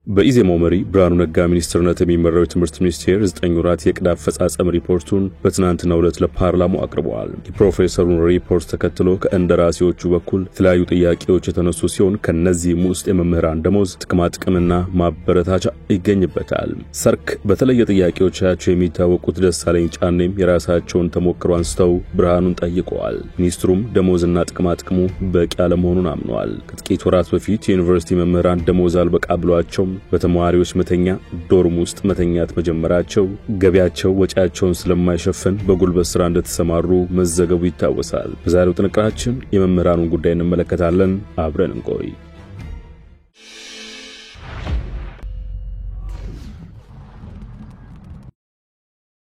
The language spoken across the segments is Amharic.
በኢዜማው መሪ ብርሃኑ ነጋ ሚኒስትርነት የሚመራው የትምህርት ሚኒስቴር 9 ወራት የዕቅድ አፈጻጸም ሪፖርቱን በትናንትናው ዕለት ለፓርላማው አቅርበዋል። የፕሮፌሰሩን ሪፖርት ተከትሎ ከእንደራሴዎቹ በኩል የተለያዩ ጥያቄዎች የተነሱ ሲሆን ከነዚህም ውስጥ የመምህራን ደሞዝ፣ ጥቅማጥቅምና ማበረታቻ ይገኝበታል። ሰርክ በተለየ ጥያቄዎቻቸው የሚታወቁት ደሳለኝ ጫኔም የራሳቸውን ተሞክሮ አንስተው ብርሃኑን ጠይቀዋል። ሚኒስትሩም ደሞዝና ጥቅማጥቅሙ በቂ አለመሆኑን አምነዋል። ከጥቂት ወራት በፊት የዩኒቨርሲቲ መምህራን ደሞዝ አልበቃ ብሏቸው በተማሪዎች መተኛ ዶርም ውስጥ መተኛት መጀመራቸው ገቢያቸው ወጪያቸውን ስለማይሸፍን በጉልበት ስራ እንደተሰማሩ መዘገቡ ይታወሳል። በዛሬው ጥንቅራችን የመምህራኑን ጉዳይ እንመለከታለን። አብረን እንቆይ።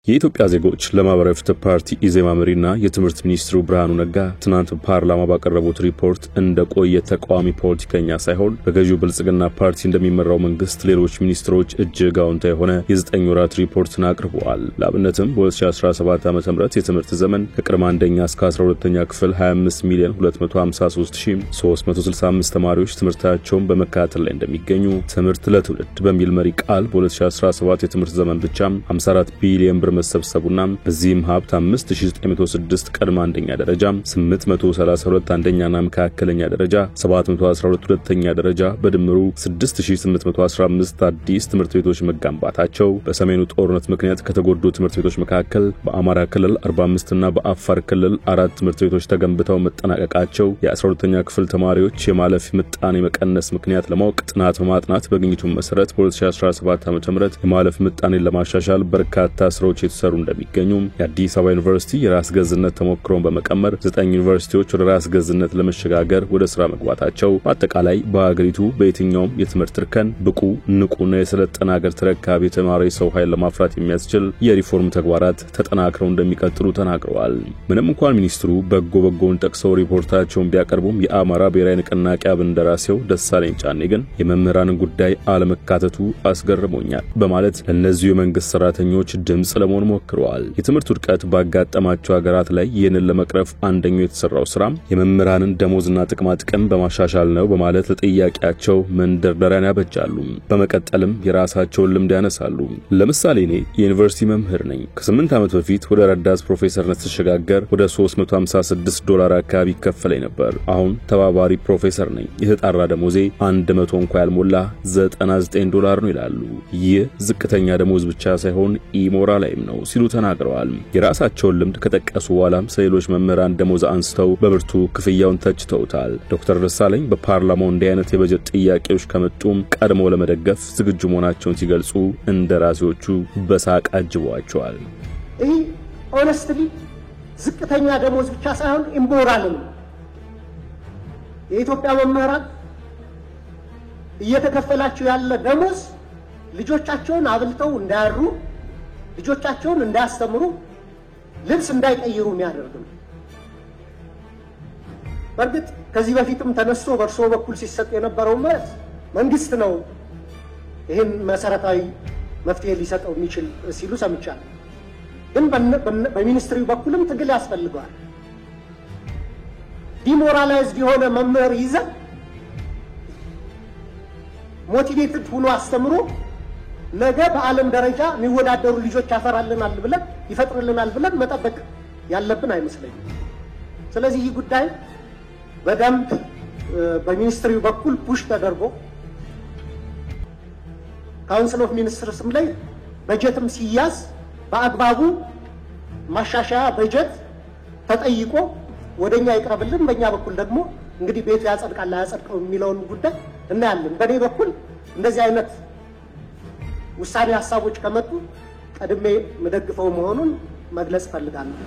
የኢትዮጵያ ዜጎች ለማህበራዊ ፍትህ ፓርቲ ኢዜማ መሪና የትምህርት ሚኒስትሩ ብርሃኑ ነጋ ትናንት ፓርላማ ባቀረቡት ሪፖርት እንደቆየ ተቃዋሚ ፖለቲከኛ ሳይሆን በገዢው ብልጽግና ፓርቲ እንደሚመራው መንግስት ሌሎች ሚኒስትሮች እጅግ አዎንታዊ የሆነ የ9 ወራት ሪፖርትን አቅርበዋል። ለአብነትም በ2017 ዓ.ም የትምህርት ዘመን ከቅድመ አንደኛ እስከ 12ኛ ክፍል 25,253,365 ተማሪዎች ትምህርታቸውን በመከታተል ላይ እንደሚገኙ፣ ትምህርት ለትውልድ በሚል መሪ ቃል በ2017 የትምህርት ዘመን ብቻ 54 ቢሊዮን ብር መሰብሰቡና በዚህም ሀብት 5906 ቀድመ አንደኛ ደረጃ፣ 832 አንደኛና መካከለኛ ደረጃ፣ 712 ሁለተኛ ደረጃ በድምሩ 6815 አዲስ ትምህርት ቤቶች መገንባታቸው፣ በሰሜኑ ጦርነት ምክንያት ከተጎዱ ትምህርት ቤቶች መካከል በአማራ ክልል 45 እና በአፋር ክልል 4 ትምህርት ቤቶች ተገንብተው መጠናቀቃቸው፣ የ12ኛ ክፍል ተማሪዎች የማለፍ ምጣኔ መቀነስ ምክንያት ለማወቅ ጥናት በማጥናት በግኝቱ መሰረት በ2017 ዓ.ም የማለፍ ምጣኔን ለማሻሻል በርካታ ስራዎች የተሰሩ እንደሚገኙ፣ የአዲስ አበባ ዩኒቨርሲቲ የራስ ገዝነት ተሞክሮን በመቀመር 9 ዩኒቨርሲቲዎች ወደ ራስ ገዝነት ለመሸጋገር ወደ ስራ መግባታቸው፣ በአጠቃላይ በአገሪቱ በየትኛውም የትምህርት እርከን ብቁ ንቁና የሰለጠነ ሀገር ተረካቢ የተማረ ሰው ኃይል ለማፍራት የሚያስችል የሪፎርም ተግባራት ተጠናክረው እንደሚቀጥሉ ተናግረዋል። ምንም እንኳን ሚኒስትሩ በጎውን ጠቅሰው ሪፖርታቸውን ቢያቀርቡም የአማራ ብሔራዊ ንቅናቄ አብን እንደራሴው ደሳለኝ ጫኔ ግን የመምህራንን ጉዳይ አለመካተቱ አስገርሞኛል በማለት ለእነዚሁ የመንግስት ሰራተኞች ድምጽ ለመሆን ሞክረዋል። የትምህርት ውድቀት ባጋጠማቸው ሀገራት ላይ ይህንን ለመቅረፍ አንደኛው የተሰራው ስራ የመምህራንን ደሞዝና ጥቅማጥቅም በማሻሻል ነው በማለት ለጥያቄያቸው መንደርደሪያን ያበጃሉ። በመቀጠልም የራሳቸውን ልምድ ያነሳሉ። ለምሳሌ እኔ የዩኒቨርሲቲ መምህር ነኝ። ከ8 ዓመት በፊት ወደ ረዳት ፕሮፌሰርነት ተሸጋገር ወደ $356 አካባቢ ይከፈለኝ ነበር። አሁን ተባባሪ ፕሮፌሰር ነኝ። የተጣራ ደሞዜ 100 እንኳን ያልሞላ $99 ነው ይላሉ። ይህ ዝቅተኛ ደሞዝ ብቻ ሳይሆን ኢሞራላይም ነው ሲሉ ተናግረዋል። የራሳቸውን ልምድ ከጠቀሱ በኋላም ስለሌሎች መምህራን ደሞዝ አንስተው በብርቱ ክፍያውን ተችተውታል። ዶክተር ደሳለኝ በፓርላማው እንዲህ አይነት የበጀት ጥያቄዎች ከመጡም ቀድመው ለመደገፍ ዝግጁ መሆናቸውን ሲገልጹ እንደራሴዎቹ በሳቅ አጅበዋቸዋል። ይህ ኦነስትሊ ዝቅተኛ ደሞዝ ብቻ ሳይሆን ኢሞራል ነው። የኢትዮጵያ መምህራን እየተከፈላቸው ያለ ደሞዝ ልጆቻቸውን አብልተው እንዳያሩ፣ ልጆቻቸውን እንዳያስተምሩ፣ ልብስ እንዳይቀይሩ የሚያደርግ ነው። በእርግጥ ከዚህ በፊትም ተነስቶ በእርሶ በኩል ሲሰጥ የነበረው መልስ መንግስት ነው ይህን መሰረታዊ መፍትሄ ሊሰጠው የሚችል ሲሉ ሰምቻለሁ። ግን በሚኒስትሪ በኩልም ትግል ያስፈልገዋል። ዲሞራላይዝድ የሆነ መምህር ይዘን ሞቲቬትድ ሆኖ አስተምሮ ነገ በዓለም ደረጃ የሚወዳደሩ ልጆች ይፈጥርልናል ብለን መጠበቅ ያለብን አይመስለኝም። ስለዚህ ይህ ጉዳይ በደንብ በሚኒስትሪው በኩል ፑሽ ተደርጎ ካውንስል ኦፍ ሚኒስትርስም ላይ በጀትም ሲያዝ በአግባቡ ማሻሻያ በጀት ተጠይቆ ወደኛ ይቀርብልን። በእኛ በኩል ደግሞ እንግዲህ ቤቱ ያጸድቃል አያጸድቀው የሚለውን ጉዳይ እናያለን። በኔ በኩል እንደዚህ አይነት ውሳኔ ሐሳቦች ከመጡ ቀድሜ መደግፈው መሆኑን መግለጽ ፈልጋለሁ።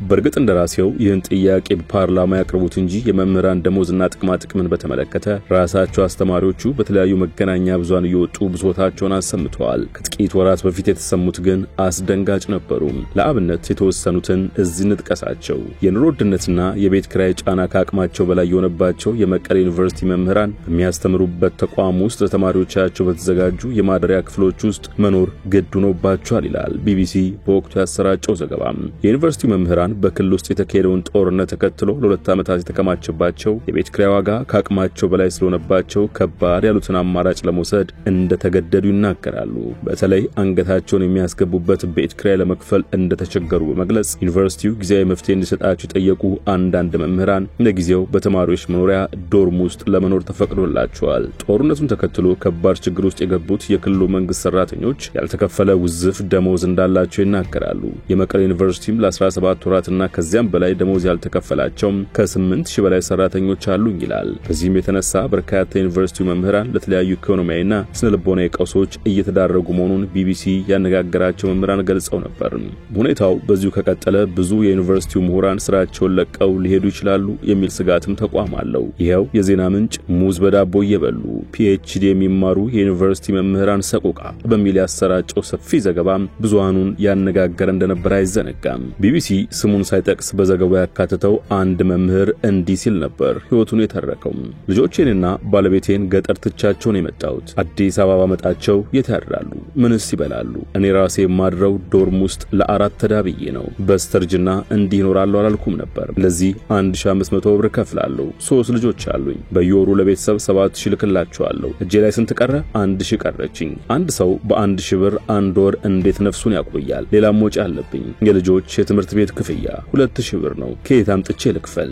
በርግጥ እንደራሴው ይህን ጥያቄ በፓርላማ ያቀርቡት እንጂ የመምህራን ደሞዝና ጥቅማጥቅምን በተመለከተ ራሳቸው አስተማሪዎቹ በተለያዩ መገናኛ ብዙሃን እየወጡ ብሶታቸውን አሰምተዋል። ከጥቂት ወራት በፊት የተሰሙት ግን አስደንጋጭ ነበሩ። ለአብነት የተወሰኑትን እዚህ እንጥቀሳቸው። የኑሮ ውድነትና የቤት ኪራይ ጫና ከአቅማቸው በላይ የሆነባቸው የመቀሌ ዩኒቨርሲቲ መምህራን በሚያስተምሩበት ተቋም ውስጥ ለተማሪዎቻቸው በተዘጋጁ የማደሪያ ክፍሎች ውስጥ መኖር ግድ ሆኖባቸዋል ይላል ቢቢሲ በወቅቱ ያሰራጨው ዘገባ። የዩኒቨርሲቲ መምህራን በክልል ውስጥ የተካሄደውን ጦርነት ተከትሎ ለሁለት ዓመታት የተከማቸባቸው የቤት ኪራይ ዋጋ ከአቅማቸው በላይ ስለሆነባቸው ከባድ ያሉትን አማራጭ ለመውሰድ እንደተገደዱ ይናገራሉ። በተለይ አንገታቸውን የሚያስገቡበት ቤት ኪራይ ለመክፈል እንደተቸገሩ በመግለጽ ዩኒቨርሲቲው ጊዜያዊ መፍትሄ እንዲሰጣቸው የጠየቁ አንዳንድ መምህራን ለጊዜው በተማሪዎች መኖሪያ ዶርም ውስጥ ለመኖር ተፈቅዶላቸዋል። ጦርነቱን ተከትሎ ከባድ ችግር ውስጥ የገቡት የክልሉ መንግስት ሰራተኞች ያልተከፈለ ውዝፍ ደሞዝ እንዳላቸው ይናገራሉ። የመቀሌ ዩኒቨርሲቲም ለ17 ወራትና ከዚያም በላይ ደሞዝ ያልተከፈላቸው ከ8000 በላይ ሰራተኞች አሉ ይላል። በዚህም የተነሳ በርካታ ዩኒቨርሲቲው መምህራን ለተለያዩ ኢኮኖሚያዊና ስነልቦናዊ ቀውሶች እየተዳረጉ መሆኑን ቢቢሲ ያነጋገራቸው መምህራን ገልጸው ነበር። ሁኔታው በዚሁ ከቀጠለ ብዙ የዩኒቨርሲቲው ምሁራን ስራቸውን ለቀው ሊሄዱ ይችላሉ የሚል ስጋትም ተቋም አለው። ይሄው የዜና ምንጭ ሙዝ በዳቦ እየበሉ ፒኤችዲ የሚማሩ የዩኒቨርሲቲ መምህራን ሰቆቃ በሚል ያሰራጨው ሰፊ ዘገባ ብዙሃኑን ያነጋገረ እንደነበር አይዘነጋም። ቢቢሲ ስሙን ሳይጠቅስ በዘገባው ያካተተው አንድ መምህር እንዲህ ሲል ነበር ህይወቱን የተረከው። ልጆቼንና ባለቤቴን ገጠር ትቻቸውን የመጣሁት አዲስ አበባ መጣቸው የት ያድራሉ? ምንስ ይበላሉ? እኔ ራሴ ማድረው ዶርም ውስጥ ለአራት ተዳብዬ ነው። በስተርጅና እንዲህ ይኖራሉ አላልኩም ነበር። ለዚህ 1500 ብር ከፍላለሁ። 3 ልጆች አሉኝ። በየወሩ ለቤተሰብ 7000 ልክላቸዋለሁ። እጄ ላይ ስንት ቀረ? 1000 ቀረችኝ። አንድ ሰው በ1000 ብር አንድ ወር እንዴት ነፍሱን ያቆያል? ሌላም ወጪ አለብኝ። የልጆች የትምህርት ቤት ክፍያ 2000 ብር ነው። ከየት አምጥቼ ልክፈል?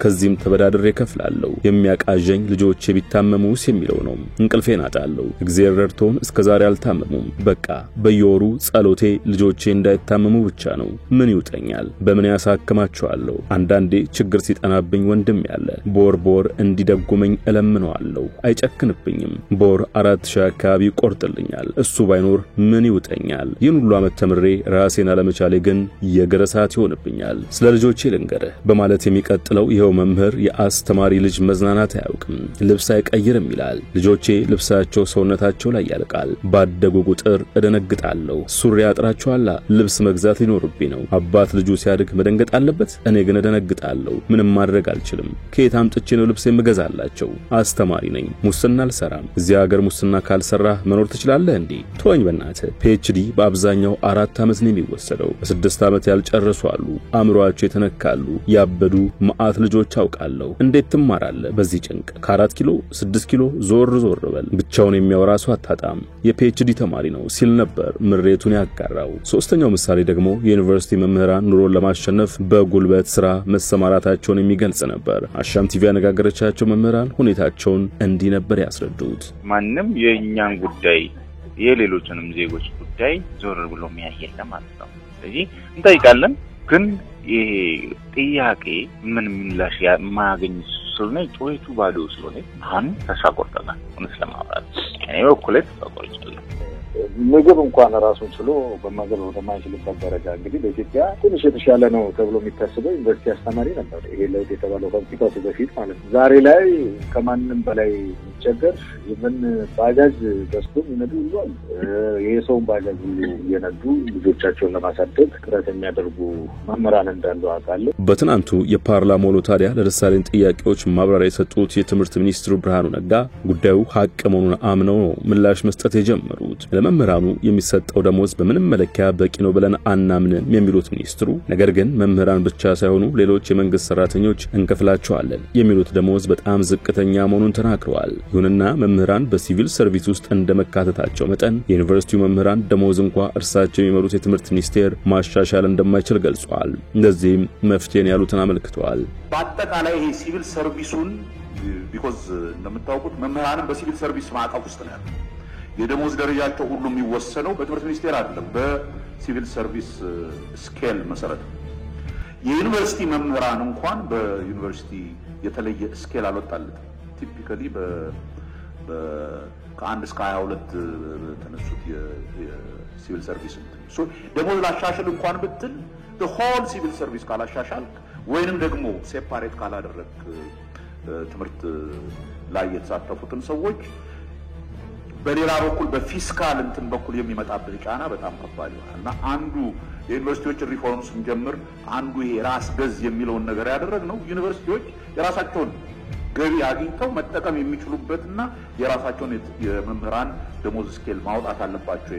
ከዚህም ተበዳድሬ ከፍላለሁ። የሚያቃዠኝ ልጆቼ ቢታመሙስ የሚለው ነው። እንቅልፌን አጣለሁ። እግዚአብሔር ረድቶን እስከዛሬ አልታመሙም። በቃ በየወሩ ጸሎቴ ልጆቼ እንዳይታመሙ ብቻ ነው። ምን ይውጠኛል? በምን ያሳክማቸዋለሁ? አንዳንዴ ችግር ሲጠናብኝ ወንድም ያለ ቦር እንዲደጉመኝ እለምነዋለሁ። አይጨክንብኝም። ቦር 4000 አካባቢ ቆርጥልኛል። እሱ ባይኖር ምን ይውጠኛል? ይህን ሁሉ ዓመት ተምሬ ራሴን አለመቻሌ ግን የግረሳት ይሆንብኛል። ስለ ልጆቼ ልንገርህ በማለት የሚቀጥለው ይሄው መምህር የአስተማሪ ልጅ መዝናናት አያውቅም፣ ልብስ አይቀይርም ይላል። ልጆቼ ልብሳቸው ሰውነታቸው ላይ ያልቃል። ባደጉ ቁጥር እደነግጣለሁ። ሱሪ ያጥራቸዋል። ልብስ መግዛት ሊኖርብኝ ነው። አባት ልጁ ሲያድግ መደንገጥ አለበት። እኔ ግን እደነግጣለሁ። ምንም ማድረግ አልችልም። ከየት አምጥቼ ነው ልብስ የምገዛላቸው? አስተማሪ ነኝ። ሙስና አልሰራም። እዚህ ሀገር ሙስና ካልሰራህ መኖር ትችላለህ እንዴ? ተወኝ በእናትህ። ፒኤችዲ በአብዛኛው 4 ዓመት ነው የሚወሰደው። በ6 ዓመት ያልጨረሱ አሉ። አእምሮአቸው የተነካሉ ያበዱ መዓት ልጆች አውቃለሁ። እንዴት ትማራለህ በዚህ ጭንቅ? ከ4 ኪሎ 6 ኪሎ ዞር በል። ብቻውን የሚያወራ ሰው አታጣም። የፒኤችዲ ተማሪ ነው ሲል ነበር ምሬቱን ያጋራው። ሶስተኛው ምሳሌ ደግሞ የዩኒቨርሲቲ መምህራን ኑሮን ለማሸነፍ በጉልበት ስራ መሰማራታቸውን የሚገልጽ ነበር። አሻም ቲቪ ያነጋገረቻቸው መምህራን ሁኔታቸውን እንዲህ ነበር ያስረዱት። ማንም የኛን ጉዳይ የሌሎችንም ዜጎች ጉዳይ ዞር ብሎ የሚያየለ ማለት ነው። ስለዚህ እንጠይቃለን፣ ግን ይሄ ጥያቄ ምን ምላሽ ማያገኝ ስለሆነ ጮይቱ ባዶ ስለሆነ አሁን ተስፋ ቆርጠናል። እውነት ለማውራት እኔ በኩል ተስፋ ቆርጫለሁ። ምግብ እንኳን ራሱን ችሎ በማገል ወደማይችልበት ደረጃ እንግዲህ በኢትዮጵያ ትንሽ የተሻለ ነው ተብሎ የሚታሰበው ዩኒቨርሲቲ አስተማሪ ነበር። ይሄ ለውጥ የተባለው ከጥቂት በፊት ማለት ነው። ዛሬ ላይ ከማንም በላይ የሚቸገር ይህን ባጃጅ ገዝቶ የሚነዱ ሁሉ አሉ። የሰውን ባጃጅ ሁሉ እየነዱ ልጆቻቸውን ለማሳደግ ጥረት የሚያደርጉ መምህራን እንዳሉ አውቃለሁ። በትናንቱ የፓርላማ ውሎ ታዲያ ለደሳለኝ ጥያቄዎች ማብራሪያ የሰጡት የትምህርት ሚኒስትሩ ብርሃኑ ነጋ ጉዳዩ ሀቅ መሆኑን አምነው ነው ምላሽ መስጠት የጀመሩት። ለመምህራኑ የሚሰጠው ደሞዝ በምንም መለኪያ በቂ ነው ብለን አናምንም የሚሉት ሚኒስትሩ ነገር ግን መምህራን ብቻ ሳይሆኑ ሌሎች የመንግስት ሰራተኞች እንከፍላቸዋለን የሚሉት ደሞዝ በጣም ዝቅተኛ መሆኑን ተናግረዋል። ይሁንና መምህራን በሲቪል ሰርቪስ ውስጥ እንደመካተታቸው መጠን የዩኒቨርሲቲው መምህራን ደሞዝ እንኳን እርሳቸው የሚመሩት የትምህርት ሚኒስቴር ማሻሻል እንደማይችል ገልጸዋል። እንደዚህም መፍትሄን ያሉትን አመልክተዋል። በአጠቃላይ ይሄ ሲቪል ሰርቪሱን ቢኮዝ እንደምታውቁት መምህራንን በሲቪል ሰርቪስ ማዕቀፍ ውስጥ ነው ያለው። የደሞዝ ደረጃቸው ሁሉ የሚወሰነው በትምህርት ሚኒስቴር አይደለም፣ በሲቪል ሰርቪስ ስኬል መሰረት። የዩኒቨርሲቲ መምህራን እንኳን በዩኒቨርሲቲ የተለየ ስኬል አልወጣለትም። ቲፒካሊ ከ1 እስከ 22 ተነሱት የሲቪል ሰርቪስ ደሞዝ ላሻሽል እንኳን ብትል the whole ሲቪል ሰርቪስ ካላሻሻል ወይንም ደግሞ ሴፓሬት ካላደረክ ትምህርት ላይ የተሳተፉትን ሰዎች በሌላ በኩል በፊስካል እንትን በኩል የሚመጣበት ጫና በጣም ከባድ ይሆናልና አንዱ የዩኒቨርሲቲዎች ሪፎርም ስንጀምር አንዱ ይሄ ራስ ገዝ የሚለውን ነገር ያደረግነው ዩኒቨርሲቲዎች የራሳቸውን ገቢ አግኝተው መጠቀም የሚችሉበትና የራሳቸውን የመምህራን ደሞዝ ስኬል ማውጣት አለባቸው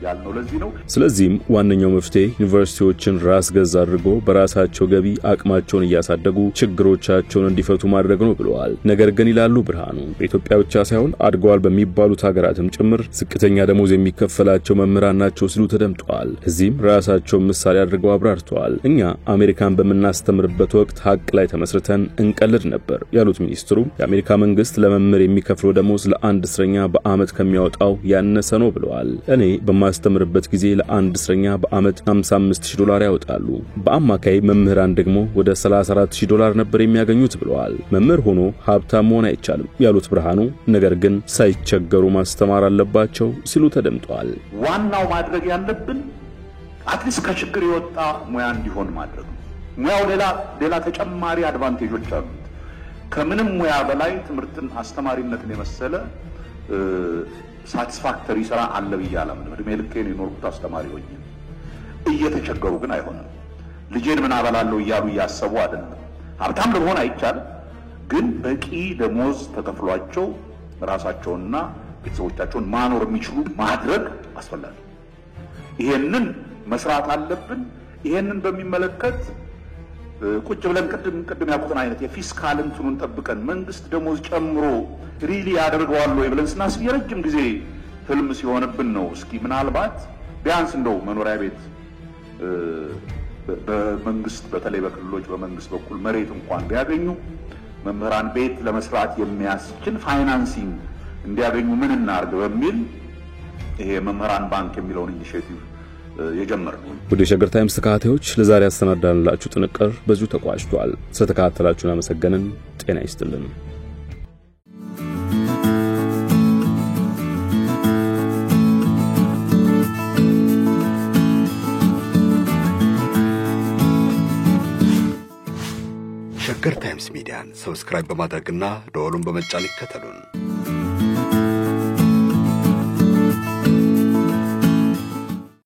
ያልነው ለዚህ ነው። ስለዚህም ዋነኛው መፍትሄ ዩኒቨርሲቲዎችን ራስ ገዝ አድርጎ በራሳቸው ገቢ አቅማቸውን እያሳደጉ ችግሮቻቸውን እንዲፈቱ ማድረግ ነው ብለዋል። ነገር ግን ይላሉ ብርሃኑ በኢትዮጵያ ብቻ ሳይሆን አድገዋል በሚባሉት ሀገራትም ጭምር ዝቅተኛ ደሞዝ የሚከፈላቸው መምህራን ናቸው ሲሉ ተደምጠዋል። እዚህም ራሳቸውን ምሳሌ አድርገው አብራርተዋል። እኛ አሜሪካን በምናስተምርበት ወቅት ሀቅ ላይ ተመስርተን እንቀልድ ነበር ያሉት ሚኒስትሩ የአሜሪካ መንግስት ለመምህር የሚከፍለው ደሞዝ ለአንድ እስረኛ በአመት ከሚያወጣው ያነሰ ነው ብለዋል። እኔ በማስተምርበት ጊዜ ለአንድ እስረኛ በአመት $55,000 ያወጣሉ። በአማካይ መምህራን ደግሞ ወደ $34,000 ነበር የሚያገኙት ብለዋል። መምህር ሆኖ ሀብታም መሆን አይቻልም ያሉት ብርሃኑ ነገር ግን ሳይቸገሩ ማስተማር አለባቸው ሲሉ ተደምጠዋል። ዋናው ማድረግ ያለብን አትሊስት ከችግር የወጣ ሙያ እንዲሆን ማድረግ ነው። ሙያው ሌላ ተጨማሪ አድቫንቴጆች አሉት። ከምንም ሙያ በላይ ትምህርትን አስተማሪነትን የመሰለ ሳቲስፋክተሪ ስራ አለ ብዬ አላምንም። እድሜ ልኬን የኖርኩት አስተማሪ ሆኜ እየተቸገሩ ግን አይሆንም። ልጄን ምን አበላለሁ እያሉ እያሰቡ አይደለም። ሀብታም ለመሆን አይቻልም፣ ግን በቂ ደሞዝ ተከፍሏቸው ራሳቸውንና ቤተሰቦቻቸውን ማኖር የሚችሉ ማድረግ አስፈላጊ። ይሄንን መስራት አለብን። ይሄንን በሚመለከት ቁጭ ብለን ቅድም ያልኩትን አይነት የፊስካል እንትኑን ጠብቀን መንግስት ደሞዝ ጨምሮ ሪሊ ያደርገዋል ወይ ብለን ስናስብ የረጅም ጊዜ ህልም ሲሆንብን ነው። እስኪ ምናልባት ቢያንስ እንደው መኖሪያ ቤት በመንግስት በተለይ በክልሎች በመንግስት በኩል መሬት እንኳን ቢያገኙ መምህራን ቤት ለመስራት የሚያስችል ፋይናንሲንግ እንዲያገኙ ምን እናርግ በሚል ይሄ መምህራን ባንክ የሚለውን ኢኒሼቲቭ የጀመርነው። ወደ ሸገር ታይምስ ተከታታዮች ለዛሬ ያሰናዳንላችሁ ጥንቅር በዚሁ ተቋጭቷል። ስለተከታተላችሁን አመሰግነን። ጤና ይስጥልን። ሸገር ታይምስ ሚዲያን ሰብስክራይብ በማድረግና ደወሉን በመጫን ይከተሉን።